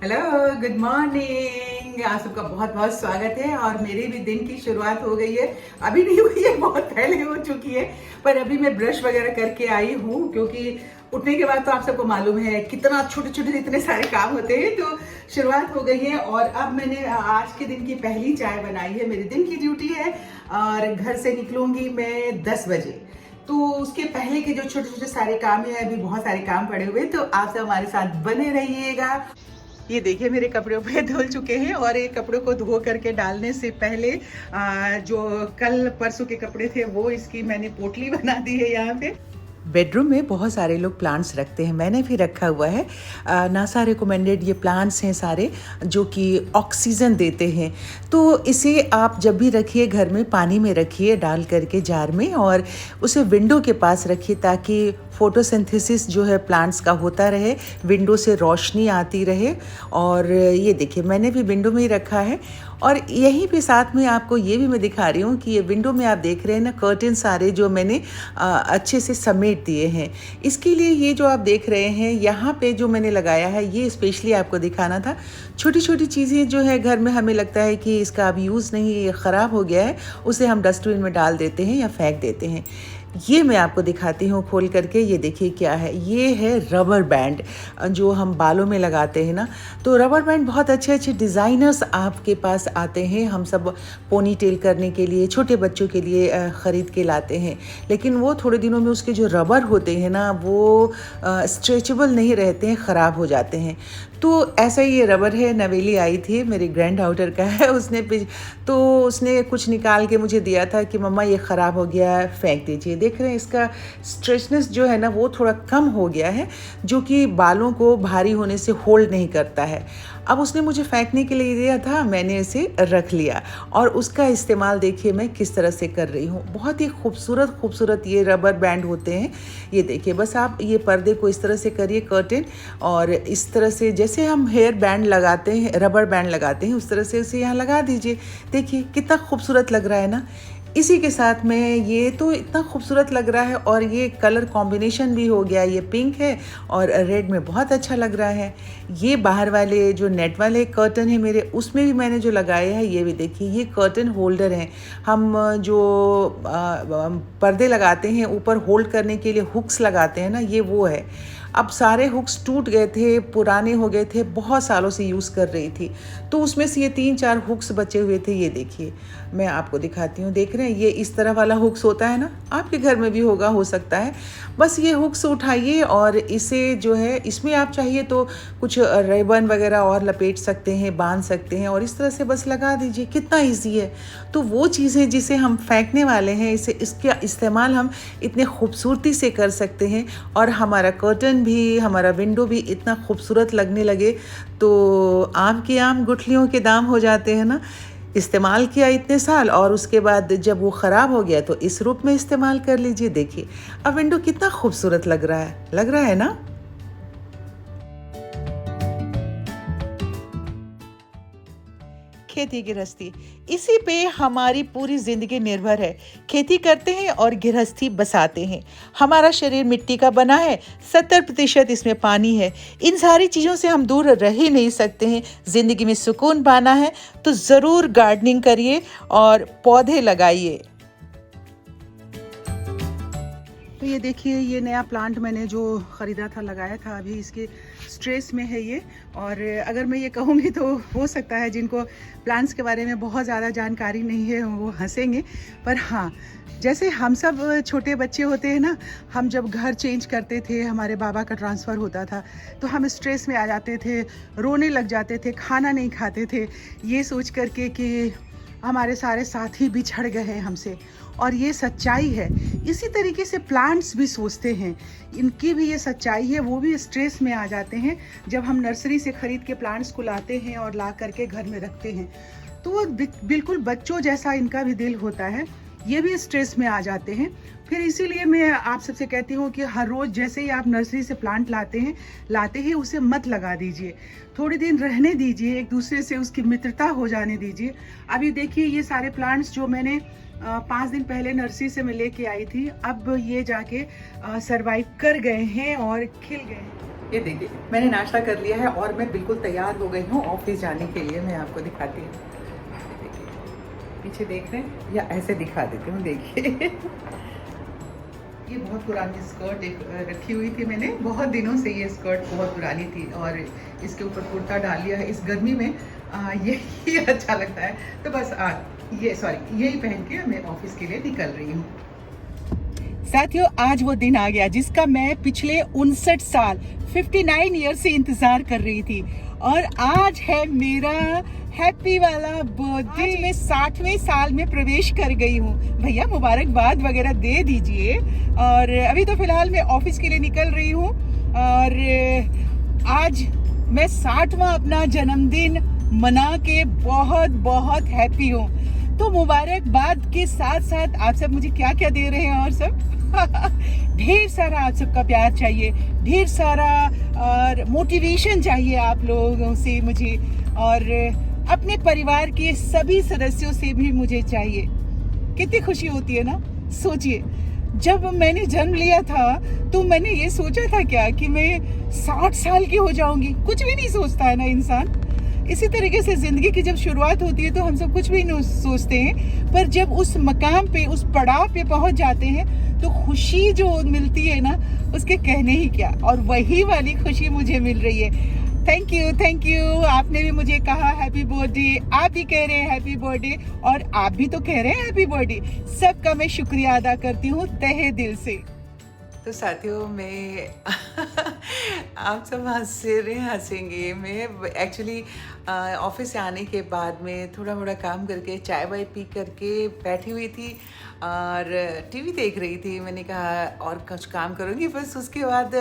Hello, good morning. आप सबका बहुत बहुत स्वागत है। और मेरे भी दिन की शुरुआत हो गई है। अभी नहीं हुई है, बहुत पहले हो चुकी है, पर अभी मैं ब्रश वगैरह करके आई हूँ, क्योंकि उठने के बाद तो आप सबको मालूम है कितना छोटे छोटे इतने सारे काम होते हैं। तो शुरुआत हो गई है और अब मैंने आज के दिन की पहली चाय बनाई है। मेरी दिन की ड्यूटी है और घर से निकलूंगी मैं 10 बजे। तो उसके पहले के जो छोटे छोटे सारे काम है, अभी बहुत सारे काम पड़े हुए, तो आप सब हमारे साथ बने रहिएगा। ये देखिए मेरे कपड़ों पे धुल चुके हैं और ये कपड़ों को धो करके डालने से पहले जो कल परसों के कपड़े थे वो इसकी मैंने पोटली बना दी है। यहाँ पे बेडरूम में बहुत सारे लोग प्लांट्स रखते हैं, मैंने भी रखा हुआ है। नासा रिकमेंडेड ये प्लांट्स हैं सारे, जो कि ऑक्सीजन देते हैं। तो इसे आप जब भी रखिए घर में पानी में रखिए डाल करके जार में, और उसे विंडो के पास रखिए ताकि फोटोसिंथेसिस जो है प्लांट्स का होता रहे, विंडो से रोशनी आती रहे। और ये देखिए मैंने भी विंडो में ही रखा है। और यहीं पे साथ में आपको ये भी मैं दिखा रही हूँ कि ये विंडो में आप देख रहे हैं ना, कर्टन सारे जो मैंने अच्छे से समेट दिए हैं। इसके लिए ये जो आप देख रहे हैं यहाँ पे जो मैंने लगाया है, ये स्पेशली आपको दिखाना था। छोटी छोटी चीज़ें जो है घर में हमें लगता है कि इसका अब यूज़ नहीं, ये ख़राब हो गया है, उसे हम डस्टबिन में डाल देते हैं या फेंक देते हैं। ये मैं आपको दिखाती हूँ खोल करके। ये देखिए क्या है, ये है रबर बैंड जो हम बालों में लगाते हैं ना। तो रबर बैंड बहुत अच्छे अच्छे डिज़ाइनर्स आपके पास आते हैं, हम सब पोनी टेल करने के लिए छोटे बच्चों के लिए ख़रीद के लाते हैं। लेकिन वो थोड़े दिनों में उसके जो रबर होते हैं ना, वो स्ट्रेचेबल नहीं रहते हैं, ख़राब हो जाते हैं। तो ऐसा ही ये रबर है, नवेली आई थी, मेरी ग्रैंड डाउटर का है, उसने कुछ निकाल के मुझे दिया था कि मम्मा ये ख़राब हो गया है, फेंक दीजिए। देख रहे हैं इसका स्ट्रेचनेस जो है ना वो थोड़ा कम हो गया है, जो कि बालों को भारी होने से होल्ड नहीं करता है। अब उसने मुझे फेंकने के लिए दिया था, मैंने इसे रख लिया और उसका इस्तेमाल देखिए मैं किस तरह से कर रही हूँ। बहुत ही खूबसूरत खूबसूरत ये रबर बैंड होते हैं। ये देखिए, बस आप ये पर्दे को इस तरह से करिए कर्टेन, और इस तरह से जैसे हम हेयर बैंड लगाते हैं, रबर बैंड लगाते हैं, उस तरह से उसे यहाँ लगा दीजिए। देखिए कितना खूबसूरत लग रहा है ना। इसी के साथ में ये तो इतना खूबसूरत लग रहा है, और ये कलर कॉम्बिनेशन भी हो गया, ये पिंक है और रेड में बहुत अच्छा लग रहा है। ये बाहर वाले जो नेट वाले कर्टन है मेरे, उसमें भी मैंने जो लगाया है, ये भी देखिए, ये कर्टन होल्डर हैं। हम जो पर्दे लगाते हैं ऊपर होल्ड करने के लिए हुक्स लगाते हैं ना, ये वो है। अब सारे हुक्स टूट गए थे, पुराने हो गए थे, बहुत सालों से यूज़ कर रही थी, तो उसमें से ये 3-4 हुक्स बचे हुए थे। ये देखिए मैं आपको दिखाती हूँ, देख रहे हैं, ये इस तरह वाला हुक्स होता है ना, आपके घर में भी होगा, हो सकता है। बस ये हुक्स उठाइए और इसे जो है, इसमें आप चाहिए तो कुछ रिबन वगैरह और लपेट सकते हैं, बांध सकते हैं, और इस तरह से बस लगा दीजिए। कितना ईजी है। तो वो चीज़ें जिसे हम फेंकने वाले हैं, इसका इस्तेमाल हम इतने खूबसूरती से कर सकते हैं, और हमारा कर्टन भी, हमारा विंडो भी इतना खूबसूरत लगने लगे। तो आम के आम गुठलियों के दाम हो जाते हैं ना। इस्तेमाल किया इतने साल और उसके बाद जब वो ख़राब हो गया तो इस रूप में इस्तेमाल कर लीजिए। देखिए अब विंडो कितना खूबसूरत लग रहा है ना। खेती गृहस्थी, इसी पे हमारी पूरी जिंदगी निर्भर है। खेती करते हैं और गृहस्थी बसाते हैं। हमारा शरीर मिट्टी का बना है, 70% इसमें पानी है। इन सारी चीज़ों से हम दूर रह ही नहीं सकते हैं। ज़िंदगी में सुकून पाना है तो ज़रूर गार्डनिंग करिए और पौधे लगाइए। तो ये देखिए, ये नया प्लांट मैंने जो ख़रीदा था, लगाया था, अभी इसके स्ट्रेस में है ये। और अगर मैं ये कहूँगी तो हो सकता है जिनको प्लांट्स के बारे में बहुत ज़्यादा जानकारी नहीं है वो हंसेंगे, पर हाँ, जैसे हम सब छोटे बच्चे होते हैं ना, हम जब घर चेंज करते थे, हमारे बाबा का ट्रांसफ़र होता था, तो हम स्ट्रेस में आ जाते थे, रोने लग जाते थे, खाना नहीं खाते थे, ये सोच करके कि हमारे सारे साथी बिछड़ गए हैं हमसे। और ये सच्चाई है। इसी तरीके से प्लांट्स भी सोचते हैं, इनकी भी ये सच्चाई है। वो भी स्ट्रेस में आ जाते हैं जब हम नर्सरी से ख़रीद के प्लांट्स को लाते हैं और ला करके घर में रखते हैं। तो बिल्कुल बच्चों जैसा इनका भी दिल होता है, ये भी स्ट्रेस में आ जाते हैं। फिर इसीलिए मैं आप सबसे कहती हूँ कि हर रोज़ जैसे ही आप नर्सरी से प्लांट लाते ही उसे मत लगा दीजिए, थोड़े दिन रहने दीजिए, एक दूसरे से उसकी मित्रता हो जाने दीजिए। अभी देखिए, ये सारे प्लांट्स जो मैंने 5 दिन पहले नर्सरी से मैं लेके आई थी, अब ये जाके सरवाइव कर गए हैं और खिल गए हैं। ये देखिए मैंने नाश्ता कर लिया है और मैं बिल्कुल तैयार हो गई हूँ ऑफिस जाने के लिए। मैं आपको दिखाती हूँ, देखिए पीछे देख रहे हैं, या ऐसे दिखा देती हूँ। देखिए ये बहुत पुरानी स्कर्ट एक रखी हुई थी मैंने, बहुत दिनों से ये स्कर्ट बहुत पुरानी थी और इसके ऊपर कुर्ता डाल लिया है इस गर्मी में। यही अच्छा लगता है, तो बस यही पहन के मैं ऑफिस के लिए निकल रही हूँ। साथियों, आज वो दिन आ गया जिसका मैं पिछले 59 साल 59 ईयर से इंतजार कर रही थी, और आज है मेरा हैप्पी वाला बर्थडे। आज मैं 60वें साल में प्रवेश कर गई हूँ। भैया मुबारकबाद वगैरह दे दीजिए। और अभी तो फिलहाल मैं ऑफिस के लिए निकल रही हूँ, और आज मैं 60वां अपना जन्मदिन मना के बहुत बहुत हैप्पी हूँ। तो मुबारकबाद के साथ साथ आप सब मुझे क्या क्या दे रहे हैं और सब ढेर सारा आप सबका प्यार चाहिए, ढेर सारा और मोटिवेशन चाहिए आप लोगों से मुझे, और अपने परिवार के सभी सदस्यों से भी मुझे चाहिए। कितनी खुशी होती है ना। सोचिए, जब मैंने जन्म लिया था तो मैंने ये सोचा था क्या कि मैं 60 साल की हो जाऊंगी। कुछ भी नहीं सोचता है ना इंसान। इसी तरीके से जिंदगी की जब शुरुआत होती है तो हम सब कुछ भी नहीं सोचते हैं, पर जब उस मकाम पे, उस पड़ाव पे पहुंच जाते हैं तो खुशी जो मिलती है ना, उसके कहने ही क्या। और वही वाली खुशी मुझे मिल रही है। Thank you. आपने भी मुझे कहा हैप्पी बर्थडे, आप भी कह रहे हैं हैप्पी बर्थडे, और आप भी तो कह रहे हैं हैप्पी बर्थडे। सबका मैं शुक्रिया अदा करती हूँ तहे दिल से। तो साथियों, मैं आप सब हंसेंगे। मैं एक्चुअली ऑफिस से आने के बाद में थोड़ा मोड़ा काम करके चाय वाय पी करके बैठी हुई थी और टीवी देख रही थी। मैंने कहा और कुछ काम करूँगी, बस उसके बाद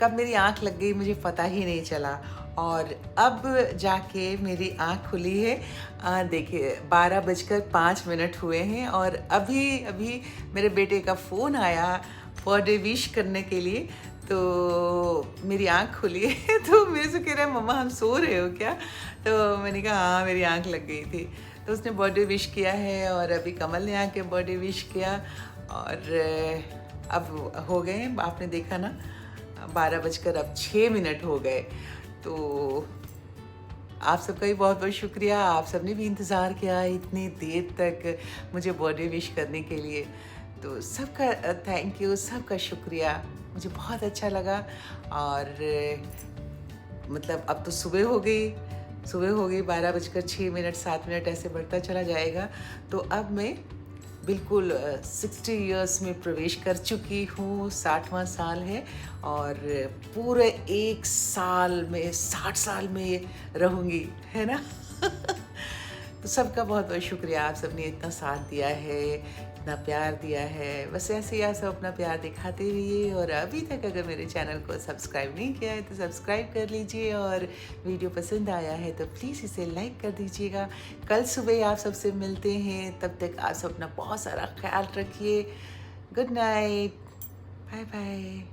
कब मेरी आंख लग गई मुझे पता ही नहीं चला, और अब जाके मेरी आंख खुली है। देखिए 12:05 हुए हैं, और अभी मेरे बेटे का फ़ोन आया बर्थडे विश करने के लिए। तो मेरी आंख खुली है तो मेरे से कह रहा है मम्मा हम सो रहे हो क्या? तो मैंने कहा हाँ मेरी आंख लग गई थी। तो उसने बर्थडे विश किया है, और अभी कमल ने आके बर्थडे विश किया, और अब हो गए, आपने देखा ना 12:06 हो गए। तो आप सबका भी बहुत बहुत शुक्रिया। आप सबने भी इंतज़ार किया इतनी देर तक मुझे बर्थडे विश करने के लिए, तो सबका थैंक यू, सबका शुक्रिया। मुझे बहुत अच्छा लगा। और मतलब अब तो सुबह हो गई 12:06 7 ऐसे बढ़ता चला जाएगा। तो अब मैं बिल्कुल 60 इयर्स में प्रवेश कर चुकी हूँ। 60वां साल है, और पूरे 1 साल में 60 साल में रहूँगी, है ना। तो सबका बहुत बहुत शुक्रिया। आप सबने इतना साथ दिया है, इतना प्यार दिया है। बस ऐसे ही आप सब अपना प्यार दिखाते रहिए, और अभी तक अगर मेरे चैनल को सब्सक्राइब नहीं किया है तो सब्सक्राइब कर लीजिए, और वीडियो पसंद आया है तो प्लीज़ इसे लाइक कर दीजिएगा। कल सुबह आप सबसे मिलते हैं, तब तक आप सब अपना बहुत सारा ख्याल रखिए। Good night, bye bye.